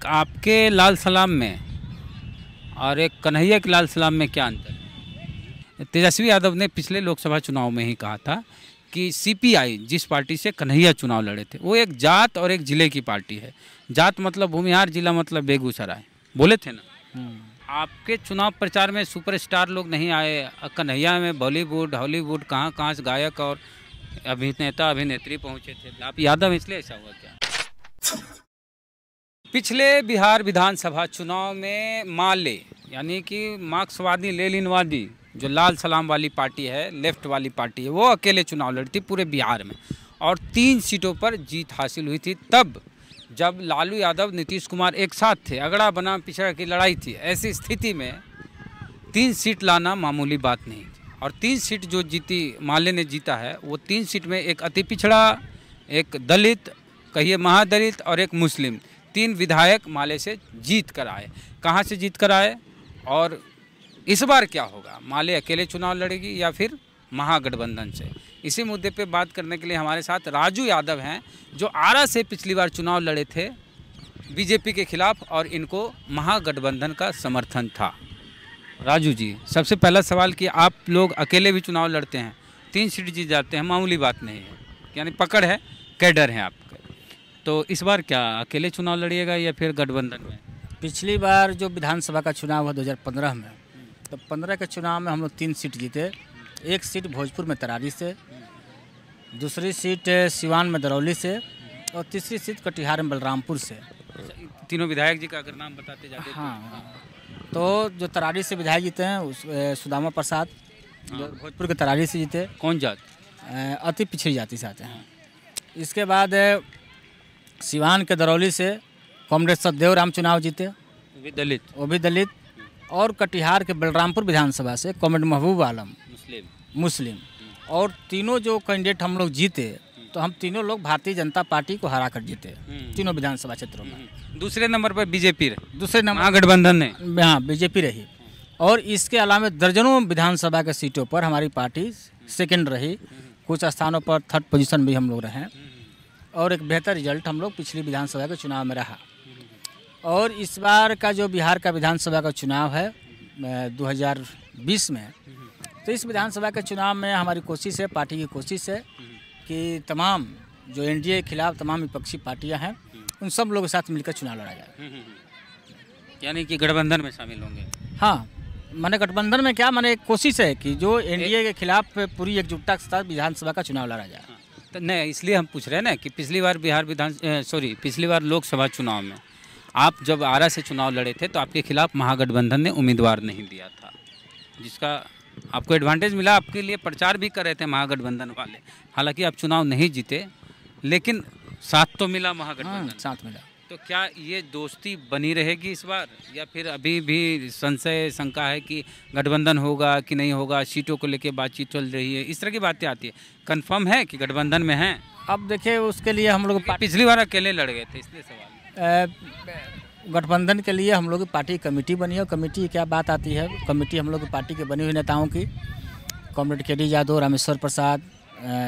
एक आपके लाल सलाम में और एक कन्हैया के लाल सलाम में क्या अंतर है? तेजस्वी यादव ने पिछले लोकसभा चुनाव में ही कहा था कि सीपीआई जिस पार्टी से कन्हैया चुनाव लड़े थे वो एक जात और एक ज़िले की पार्टी है। जात मतलब भूमिहार, जिला मतलब बेगूसराय, बोले थे ना। आपके चुनाव प्रचार में सुपरस्टार लोग नहीं आए। कन्हैया में बॉलीवुड, हॉलीवुड, कहाँ कहाँ से गायक और अभिनेता अभिनेत्री पहुँचे थे। आप यादव इसलिए ऐसा हुआ क्या? पिछले बिहार विधानसभा चुनाव में माले यानी कि मार्क्सवादी लेनिनवादी जो लाल सलाम वाली पार्टी है, लेफ्ट वाली पार्टी है, वो अकेले चुनाव लड़ी थी पूरे बिहार में और 3 सीटों पर जीत हासिल हुई थी। तब जब लालू यादव, नीतीश कुमार एक साथ थे, अगड़ा बना पिछड़ा की लड़ाई थी। ऐसी स्थिति में 3 सीट लाना मामूली बात नहीं थी और 3 सीट जो जीती, माले ने जीता है, वो 3 सीट में एक अति पिछड़ा, एक दलित, कहिए महादलित और एक मुस्लिम, 3 विधायक माले से जीत कर आए। कहाँ से जीत कर आए और इस बार क्या होगा? माले अकेले चुनाव लड़ेगी या फिर महागठबंधन से? इसी मुद्दे पे बात करने के लिए हमारे साथ राजू यादव हैं, जो आरा से पिछली बार चुनाव लड़े थे बीजेपी के खिलाफ और इनको महागठबंधन का समर्थन था। राजू जी, सबसे पहला सवाल कि आप लोग अकेले भी चुनाव लड़ते हैं, 3 सीट जीत जाते हैं, मामूली बात नहीं है, यानी पकड़ है, कैडर है आपके, तो इस बार क्या अकेले चुनाव लड़िएगा या फिर गठबंधन में? पिछली बार जो विधानसभा का चुनाव हुआ 2015 में, तो 15 के चुनाव में हम लोग 3 सीट जीते। एक सीट भोजपुर में तरारी से, दूसरी सीट सिवान में दरौली से और तीसरी सीट कटिहार में बलरामपुर से। तीनों विधायक जी का अगर नाम बताते जाते। हाँ, तो जो तरारी से विधायक जीते हैं उस सुदामा प्रसाद, जो भोजपुर के तरारी से जीते। कौन जात? अति पिछड़ी जाति से आते हैं। इसके बाद सिवान के दरौली से कॉमरेड सतदेव राम चुनाव जीते, वो भी दलित। और कटिहार के बलरामपुर विधानसभा से कॉमरेड महबूब आलम, मुस्लिम। और तीनों जो कैंडिडेट हम लोग जीते, तो हम तीनों लोग भारतीय जनता पार्टी को हरा कर जीते तीनों विधानसभा क्षेत्रों में। दूसरे नंबर पर बीजेपी रही, दूसरे नंबर महागठबंधन ने, हाँ बीजेपी रही। और इसके अलावा दर्जनों विधानसभा के सीटों पर हमारी पार्टी सेकंड रही, कुछ स्थानों पर 3rd पोजीशन भी हम लोग रहे और एक बेहतर रिजल्ट हम लोग पिछली विधानसभा के चुनाव में रहा। और इस बार का जो बिहार का विधानसभा का चुनाव है 2020 में, तो इस विधानसभा के चुनाव में हमारी कोशिश है, पार्टी की कोशिश है कि तमाम जो एनडीए के खिलाफ तमाम विपक्षी पार्टियां हैं, उन सब लोगों के साथ मिलकर चुनाव लड़ा जाए। यानी कि गठबंधन में शामिल होंगे? हाँ, मैंने गठबंधन में क्या, मैंने कोशिश है कि जो एनडीए के खिलाफ पूरी एकजुटता के साथ विधानसभा का चुनाव लड़ा जाए। तो नहीं, इसलिए हम पूछ रहे हैं ना कि पिछली बार पिछली बार लोकसभा चुनाव में आप जब आरा से चुनाव लड़े थे तो आपके खिलाफ महागठबंधन ने उम्मीदवार नहीं दिया था, जिसका आपको एडवांटेज मिला। आपके लिए प्रचार भी कर रहे थे महागठबंधन वाले, हालांकि आप चुनाव नहीं जीते, लेकिन साथ तो मिला महागठबंधन। साथ मिला। तो क्या ये दोस्ती बनी रहेगी इस बार या फिर अभी भी संशय शंका है कि गठबंधन होगा कि नहीं होगा? सीटों को लेकर बातचीत चल रही है, इस तरह की बातें आती है। कंफर्म है कि गठबंधन में हैं? अब देखिए, उसके लिए हम लोग पिछली बार अकेले लड़ गए थे, इसलिए सवाल। गठबंधन के लिए हम लोग की पार्टी कमेटी बनी है। कमेटी की क्या बात आती है, कमेटी हम लोग की पार्टी के बनी हुई नेताओं की, कॉमरेड केडी यादव, रामेश्वर प्रसाद,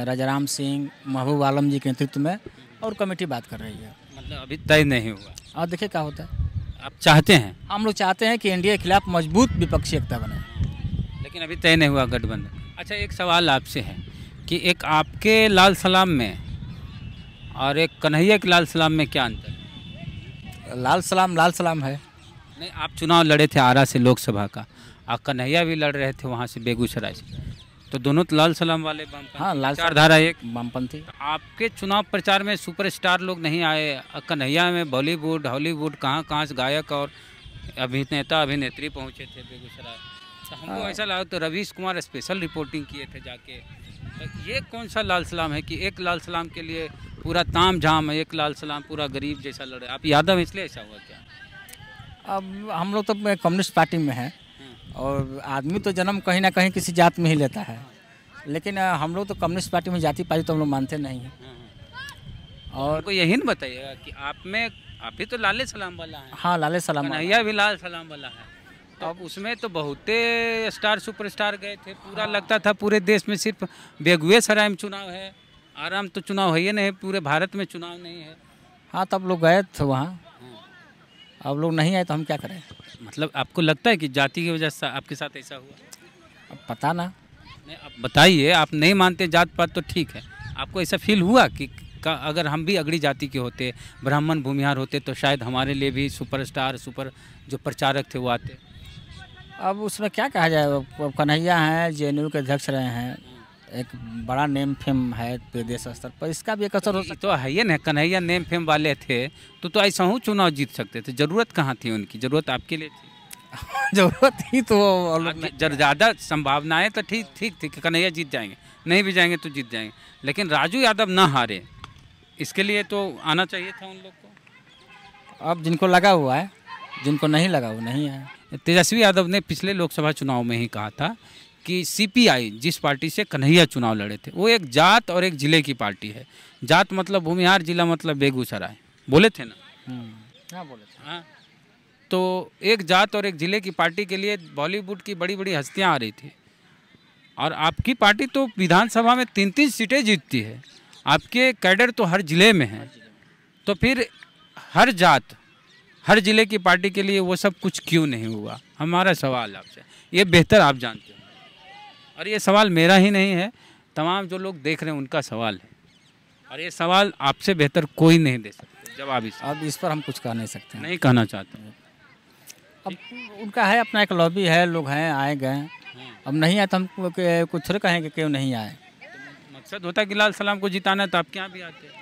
राजाराम सिंह, महबूब आलम जी के नेतृत्व में, और कमेटी बात कर रही है। मतलब अभी तय नहीं हुआ और देखिए क्या होता है। आप चाहते हैं? हम लोग चाहते हैं कि एनडीए के खिलाफ मजबूत विपक्षी एकता बने, लेकिन अभी तय नहीं हुआ गठबंधन। अच्छा, एक सवाल आपसे है कि एक आपके लाल सलाम में और एक कन्हैया के लाल सलाम में क्या अंतर है? लाल सलाम है। नहीं, आप चुनाव लड़े थे आरा से लोकसभा का, और कन्हैया भी लड़ रहे थे वहाँ से बेगूसराय से, तो दोनों तो लाल सलाम वाले वामपंथी। हाँ, लाल विचारधारा एक वामपंथी। आपके चुनाव प्रचार में सुपरस्टार लोग नहीं आए। कन्हैया में बॉलीवुड, हॉलीवुड, कहाँ कहाँ से गायक और अभिनेता अभिनेत्री पहुँचे थे बेगूसराय। तो हमको ऐसा लगा, तो रवीश कुमार स्पेशल रिपोर्टिंग किए थे जाके। तो ये कौन सा लाल सलाम है कि एक लाल सलाम के लिए पूरा ताम झाम, एक लाल सलाम पूरा गरीब जैसा लड़े? आप यादव इसलिए ऐसा हुआ क्या? अब हम लोग तो कम्युनिस्ट पार्टी में हैं और आदमी तो जन्म कहीं ना कहीं किसी जात में ही लेता है, लेकिन हम लोग तो कम्युनिस्ट पार्टी में जाति पाति तो हम लोग मानते नहीं हैं। और को यही नहीं बताइएगा कि आप भी तो लाले सलाम वाला है। हाँ, लाले सलाम, कन्हैया भी लाल सलाम वाला है। तो अब उसमें तो बहुते स्टार सुपरस्टार गए थे, पूरा लगता था पूरे देश में सिर्फ बेगूसराय में चुनाव है, आराम तो चुनाव है ही नहीं, पूरे भारत में चुनाव नहीं है। हाँ, तब लोग गए थे वहाँ। अब लोग नहीं आए तो हम क्या करें? मतलब आपको लगता है कि जाति की वजह से आपके साथ ऐसा हुआ? अब पता ना। नहीं, आप बताइए, आप नहीं मानते जात पात तो ठीक है, आपको ऐसा फील हुआ कि अगर हम भी अगड़ी जाति के होते, ब्राह्मण भूमिहार होते, तो शायद हमारे लिए भी सुपरस्टार सुपर जो प्रचारक थे वो आते? अब उसमें क्या कहा जाए, अब कन्हैया हैं, जेएनयू के अध्यक्ष रहे हैं, एक बड़ा नेम फेम है प्रदेश स्तर पर, इसका भी एक असर हो ये तो है ही ना, कन्हैया नेम फेम वाले थे तो ऐसा हूँ चुनाव जीत सकते थे। जरूरत कहाँ थी उनकी? जरूरत आपके लिए थी। जरूरत ही तो वो लोग ज़्यादा संभावनाएं तो ठीक ठीक थी कि कन्हैया जीत जाएंगे, नहीं भी जाएंगे तो जीत जाएंगे, लेकिन राजू यादव ना हारे, इसके लिए तो आना चाहिए था उन लोग को। अब जिनको लगा हुआ है, जिनको नहीं लगा वो नहीं है। तेजस्वी यादव ने पिछले लोकसभा चुनाव में ही कहा था कि सीपीआई जिस पार्टी से कन्हैया चुनाव लड़े थे वो एक जात और एक ज़िले की पार्टी है। जात मतलब भूमिहार, जिला मतलब बेगूसराय, बोले थे ना? हाँ बोले थे। हाँ, तो एक जात और एक ज़िले की पार्टी के लिए बॉलीवुड की बड़ी बड़ी हस्तियां आ रही थी, और आपकी पार्टी तो विधानसभा में 3-3 सीटें जीतती है, आपके कैडर तो हर ज़िले में है, तो फिर हर जात हर ज़िले की पार्टी के लिए वो सब कुछ क्यों नहीं हुआ? हमारा सवाल आपसे, ये बेहतर आप जानते हैं, और ये सवाल मेरा ही नहीं है, तमाम जो लोग देख रहे हैं उनका सवाल है, और ये सवाल आपसे बेहतर कोई नहीं दे सकते जवाब। अब इस पर हम कुछ कह नहीं सकते हैं। नहीं कहना चाहते हैं। अब उनका है, अपना एक लॉबी है, लोग हैं, आए गए, अब नहीं आए तो हम कुछ थोड़े कहेंगे क्यों नहीं आए। तो मकसद होता है कि लाल सलाम को जिताना है, तो आप क्या भी आते हैं।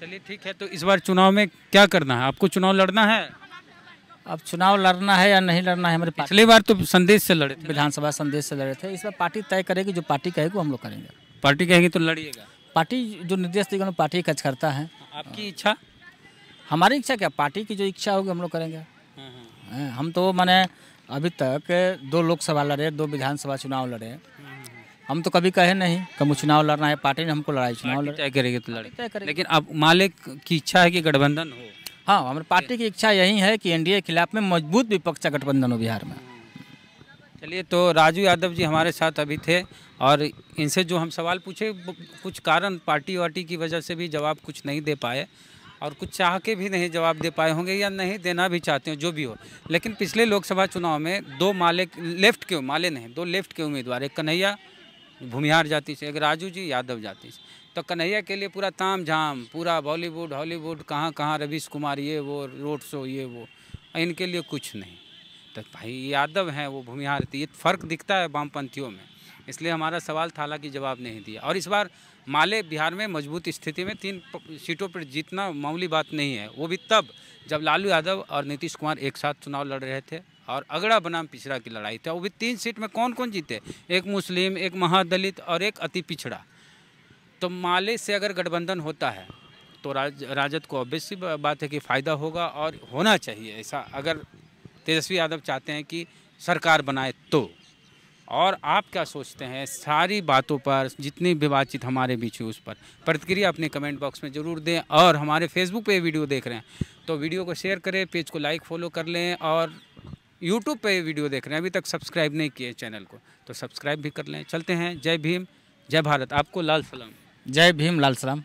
चलिए ठीक है, तो इस बार चुनाव में क्या करना है? आपको चुनाव लड़ना है? अब चुनाव लड़ना है या नहीं लड़ना है, हमारी पिछली बार तो संदेश से लड़े थे, विधानसभा संदेश से लड़े थे। इस बार पार्टी तय करेगी, जो पार्टी कहेगी वो हम लोग करेंगे। पार्टी कहेगी तो लड़िएगा? पार्टी जो निर्देश देगी पार्टी खर्च करता है। आपकी इच्छा? हमारी इच्छा क्या, पार्टी की जो इच्छा होगी हम लोग करेंगे। हम तो माने अभी तक 2 लोकसभा लड़े, 2 विधानसभा चुनाव लड़े, हम तो कभी कहे नहीं कभी चुनाव लड़ना है, पार्टी ने हमको लड़ाई चुनाव तय करेगी तो लड़े। तय करेगी। लेकिन अब मालिक की इच्छा है कि गठबंधन हो? हाँ, हमारी पार्टी की इच्छा यही है कि एनडीए के खिलाफ में मजबूत विपक्ष का गठबंधन हो बिहार में। चलिए, तो राजू यादव जी हमारे साथ अभी थे, और इनसे जो हम सवाल पूछे कुछ कारण पार्टी वार्टी की वजह से भी जवाब कुछ नहीं दे पाए, और कुछ चाह के भी नहीं जवाब दे पाए होंगे, या नहीं देना भी चाहते हो, जो भी हो। लेकिन पिछले लोकसभा चुनाव में 2 माले लेफ्ट के, माले नहीं 2 लेफ्ट के उम्मीदवार, एक कन्हैया भूमिहार जाति से, एक राजू जी यादव जाति से। तो कन्हैया के लिए पूरा ताम झाम, पूरा बॉलीवुड हॉलीवुड, कहाँ कहाँ रवीश कुमार, ये वो रोड शो, ये वो, इनके लिए कुछ नहीं। तो भाई यादव हैं, वो भूमिहार थी, ये फ़र्क दिखता है वामपंथियों में। इसलिए हमारा सवाल था, हालांकि जवाब नहीं दिया। और इस बार माले बिहार में मजबूत स्थिति में 3 सीटों पर जीतना मामूली बात नहीं है, वो भी तब जब लालू यादव और नीतीश कुमार एक साथ चुनाव लड़ रहे थे, और अगड़ा बनाम पिछड़ा की लड़ाई थी। वो भी 3 सीट में कौन कौन जीते? एक मुस्लिम, एक महादलित और एक अति पिछड़ा। तो माले से अगर गठबंधन होता है तो राजद को ऑब्वियस सी बात है कि फ़ायदा होगा, और होना चाहिए ऐसा, अगर तेजस्वी यादव चाहते हैं कि सरकार बनाए तो। और आप क्या सोचते हैं सारी बातों पर, जितनी भी बातचीत हमारे बीच हुई उस पर प्रतिक्रिया अपने कमेंट बॉक्स में ज़रूर दें। और हमारे फेसबुक पे वीडियो देख रहे हैं तो वीडियो को शेयर करें, पेज को लाइक फॉलो कर लें, और यूट्यूब पे वीडियो देख रहे हैं अभी तक सब्सक्राइब नहीं किए चैनल को तो सब्सक्राइब भी कर लें। चलते हैं, जय भीम, जय भारत। आपको लाल सलाम। जय भीम, लाल सलाम।